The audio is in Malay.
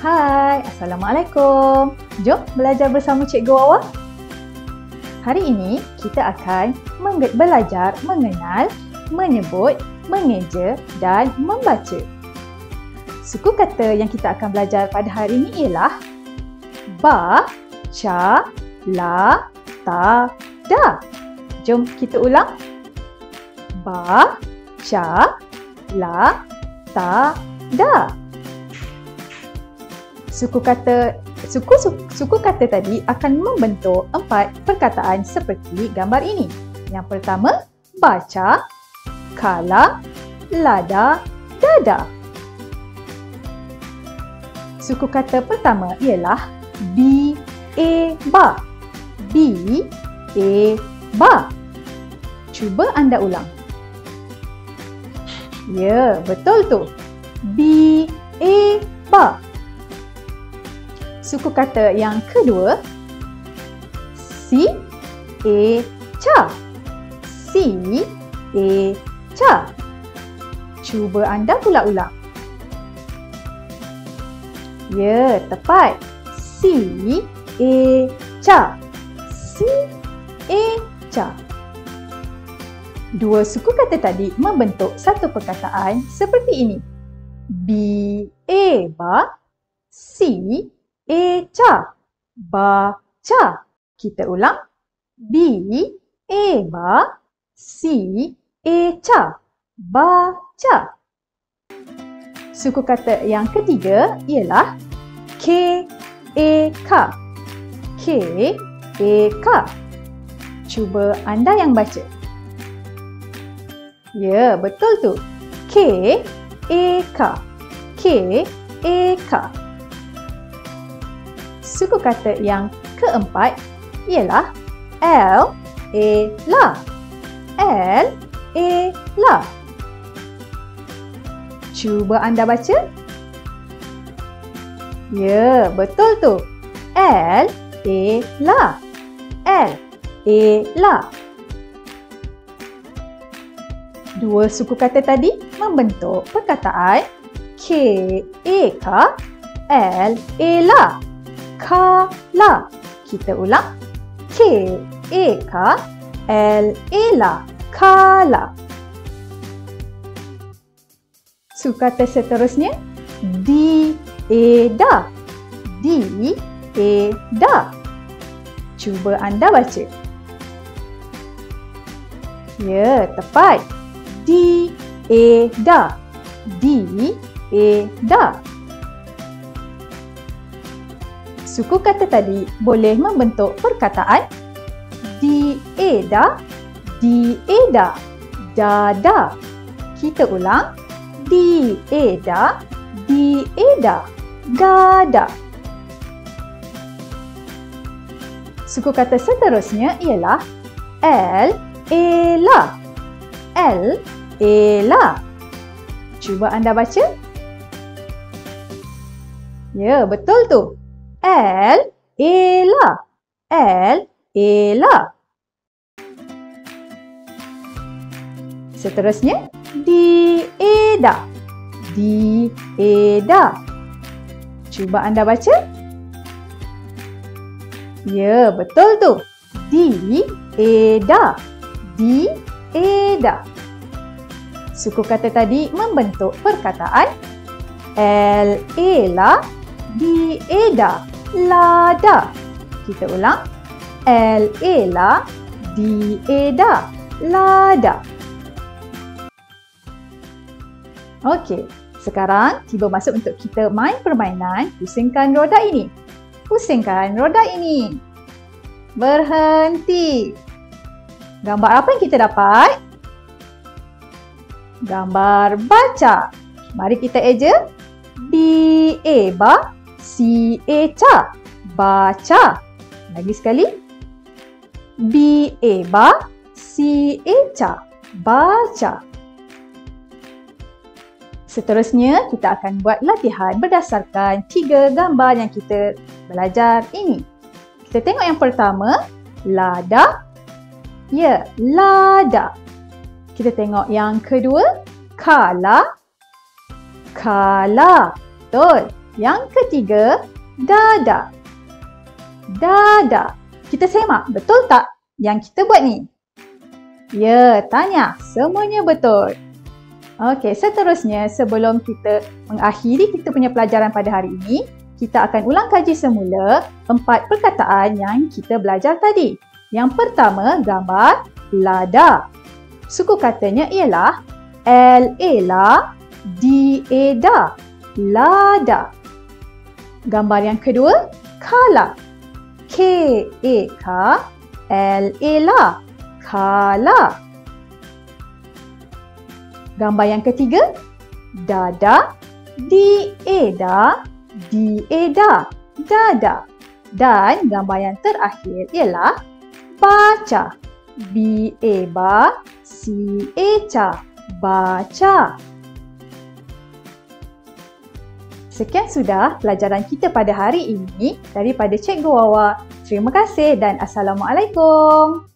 Hai, Assalamualaikum. Jom belajar bersama Cikgu Wawa. Hari ini kita akan belajar mengenal, menyebut, mengeja dan membaca. Suku kata yang kita akan belajar pada hari ini ialah ba, ca, la, ta, da. Jom kita ulang. Ba, ca, la, ta, da. Suku kata tadi akan membentuk 4 perkataan seperti gambar ini. Yang pertama, baca, kala, lada, dada. Suku kata pertama ialah bi, e, ba. Bi, e, ba. Cuba anda ulang. Ya, betul tu. Bi, e, ba. Suku kata yang kedua, si, e, ca. Si, e, ca. Cuba anda pula ulang. Ya, tepat. Si, e, ca. Si, e, ca. Dua suku kata tadi membentuk satu perkataan seperti ini. Bi, e, ba. Si, e, ca. Baca. Kita ulang. Bi, e, ba. Si, e, ca. Baca. Suku kata yang ketiga ialah ke, e, ka. Ke, e, ka. Cuba anda yang baca. Ya, betul tu. Ke, e, ka. Ke, e, ka. Suku kata yang keempat ialah l, e, la. L, e, la. Cuba anda baca. Ya, betul tu. L, e, la. L, e, la. Dua suku kata tadi membentuk perkataan ke, e, ka. L, e, la. Kala. Kita ulang. Ke, e, ka. L, e, la. Kala. Suku kata seterusnya di, e, da. Di, e, da. Cuba anda baca. Ya, tepat. Di, e, da. Di, e, da. Suku kata tadi boleh membentuk perkataan di, e, da. Di, e, da. Dada. Kita ulang. Di, e, da. Di, e, da. Gada. Suku kata seterusnya ialah l, e, la. L, e, la. Cuba anda baca. Ya, betul tu. L, e, la. L, e, la. Seterusnya, di, e, da. Di, e, da. Cuba anda baca. Ya, betul tu. Di, e, da. Di, e, da. Suku kata tadi membentuk perkataan l, e, la. Di, e, da. Lada. Kita ulang. L, e, la. Di, e, da. Lada. Okey, sekarang tiba masa untuk kita main permainan pusingkan roda ini. Pusingkan roda ini. Berhenti. Gambar apa yang kita dapat? Gambar baca. Mari kita eja. Bi, e, ba. Si, e, ca. Baca. Lagi sekali. Bi, e, ba. Si, e, ca. Baca. Seterusnya, kita akan buat latihan berdasarkan 3 gambar yang kita belajar ini. Kita tengok yang pertama, lada. Ya, lada. Kita tengok yang kedua, kala. Kala. Betul. Yang ketiga, dada. Dada. Kita semak, betul tak yang kita buat ni? Ya, tanya. Semuanya betul. Okey, seterusnya sebelum kita mengakhiri kita punya pelajaran pada hari ini, kita akan ulang kaji semula 4 perkataan yang kita belajar tadi. Yang pertama, gambar lada. Suku katanya ialah L-A-La, D-A-Da, lada. Gambar yang kedua, kala. K-A-K, L-A-La, kala. Gambar yang ketiga, dada. D-A-Da, D-A-Da, dada. Dan gambar yang terakhir ialah baca. B-A-Ba, C-A-Ca, baca. Sekian sudah pelajaran kita pada hari ini daripada Cikgu Wawa. Terima kasih dan Assalamualaikum.